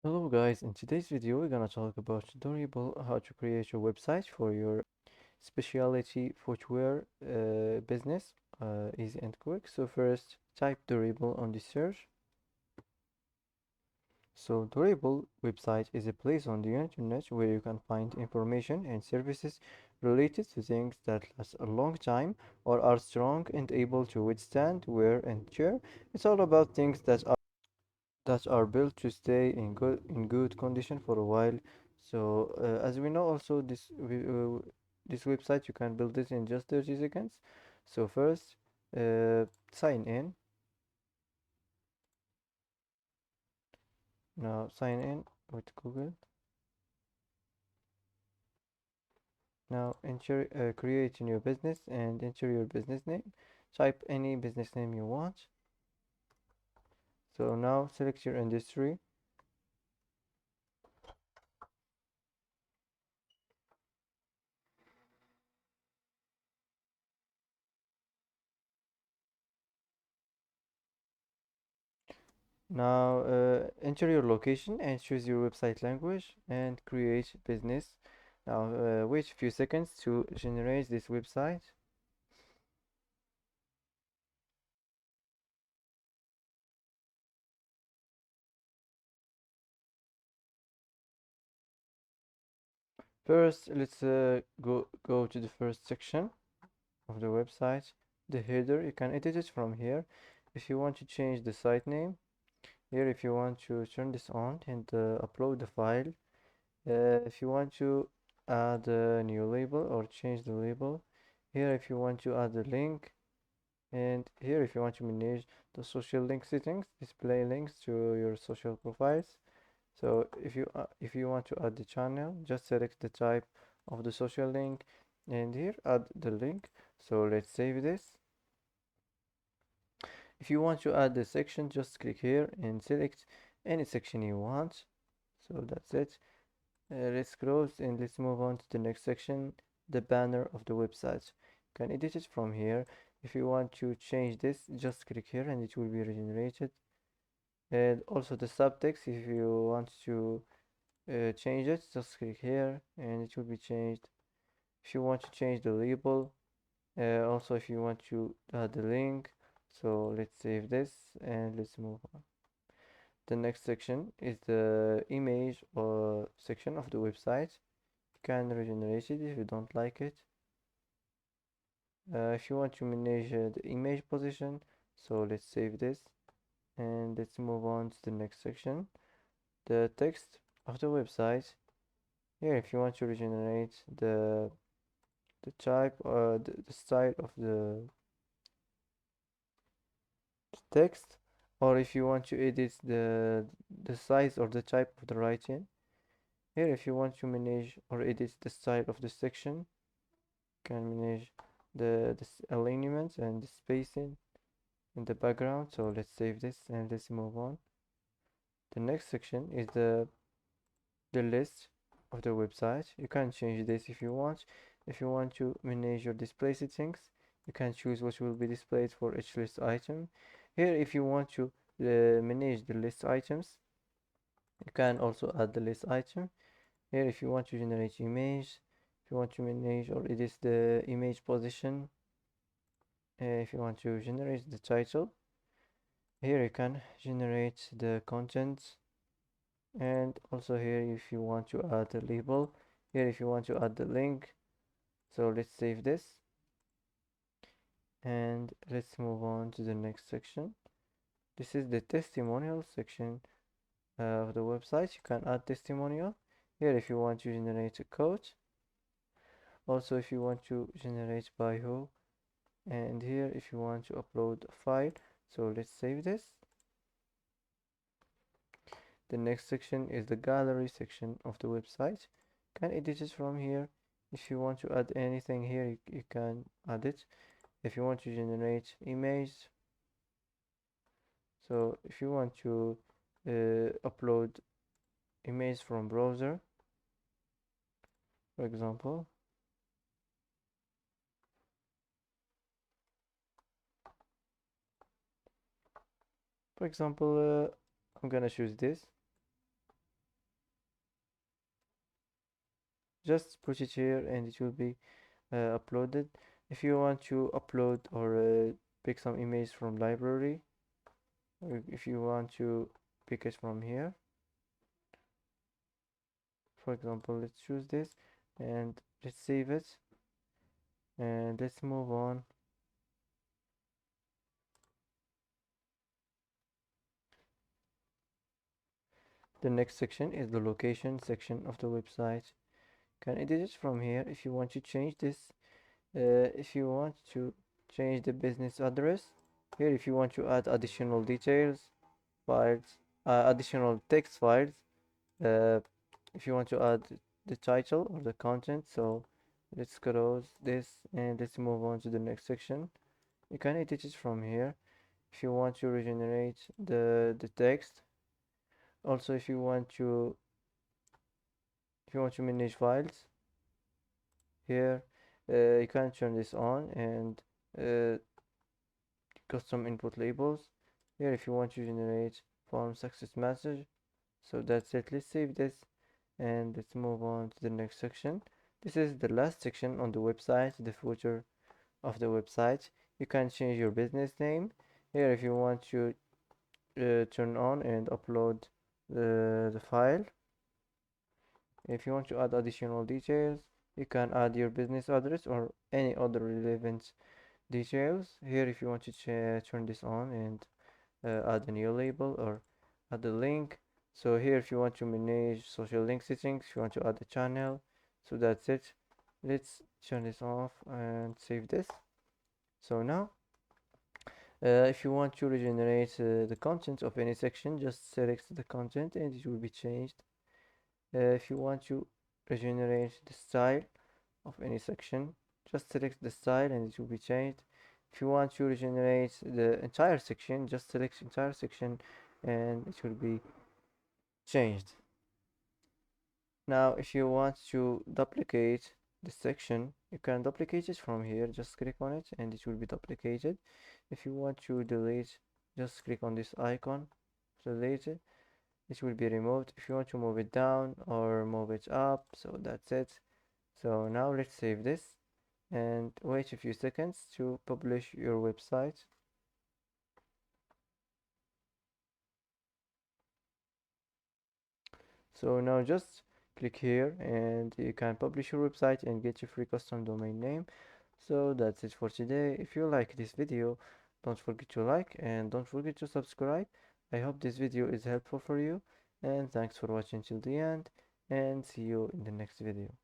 Hello guys, in today's video we're gonna talk about durable how to create your website for your specialty footwear business, easy and quick. So first type durable on the search. So durable website is a place on the internet where you can find information and services related to things that last a long time or are strong and able to withstand wear and tear. It's all about things that are built to stay in good condition for a while. So as we know also this website you can build it in just 30 seconds. So first sign in. Now sign in with Google. Now enter create a new business and enter your business name. Type any business name you want. So now select your industry. Now enter your location and choose your website language and create business. Now wait a few seconds to generate this website. First, let's go to the first section of the website, the header. You can edit it from here. If you want to change the site name, here if you want to turn this on and upload the file. If you want to add a new label or change the label, here if you want to add a link, and here if you want to manage the social link settings, display links to your social profiles. So if you want to add the channel, just select the type of the social link and here add the link. So let's save this. If you want to add the section, just click here and select any section you want. So that's it. Let's close and let's move on to the next section, the banner of the website. You can edit it from here. If you want to change this, just click here and it will be regenerated. And also the subtext, if you want to change it, just click here and it will be changed. If you want to change the label, also if you want to add the link, so let's save this and let's move on. The next section is the image or section of the website. You can regenerate it if you don't like it. If you want to manage the image position, so let's save this and let's move on to the next section, the text of the website. Here if you want to regenerate the type or the style of the text, or if you want to edit the size or the type of the writing. Here if you want to manage or edit the style of the section, you can manage the alignment and the spacing in the background. So let's save this and let's move on. The next section is the list of the website. You can change this if you want. If you want to manage your display settings, you can choose what will be displayed for each list item. Here if you want to manage the list items, you can also add the list item. Here if you want to generate image, if you want to manage or edit the image position, if you want to generate the title, here you can generate the content. And also here if you want to add a label, here if you want to add the link. So let's save this and let's move on to the next section. This is the testimonial section of the website. You can add testimonial here if you want to generate a code, also if you want to generate bio, and here if you want to upload a file. So let's save this. The next section is the gallery section of the website. You can edit it from here. If you want to add anything here, you can add it. If you want to generate image, so if you want to upload image from browser, for example, I'm gonna choose this. just put it here and it will be uploaded. If you want to upload or pick some image from library, or if you want to pick it from here, for example, let's choose this and let's save it and let's move on. The next section is the location section of the website. You can edit it from here if you want to change this. If you want to change the business address, here if you want to add additional details, files, additional text files, uh, if you want to add the title or the content. So let's close this and let's move on to the next section. You can edit it from here if you want to regenerate the text. Also, if you want to manage files, here you can turn this on and uh, custom input labels. Here if you want to generate form success message. So that's it. Let's save this and let's move on to the next section. This is the last section on the website, the footer of the website. You can change your business name here if you want to turn on and upload the file. If you want to add additional details, you can add your business address or any other relevant details. Here if you want to turn this on and add a new label or add a link. So here if you want to manage social link settings, if you want to add a channel. So that's it. Let's turn this off and save this. So now if you want to regenerate the content of any section, just select the content and it will be changed. If you want to regenerate the style of any section, just select the style and it will be changed. If you want to regenerate the entire section, just select entire section and it will be changed. Now if you want to duplicate the section, you can duplicate it from here. Just click on it and it will be duplicated. If you want to delete, just click on this icon, delete it, it will be removed. If you want to move it down or move it up, so that's it. So now let's save this and wait a few seconds to publish your website. So now just click here and you can publish your website and get your free custom domain name. So that's it for today. If you like this video, don't forget to like and don't forget to subscribe. I hope this video is helpful for you and thanks for watching till the end and see you in the next video.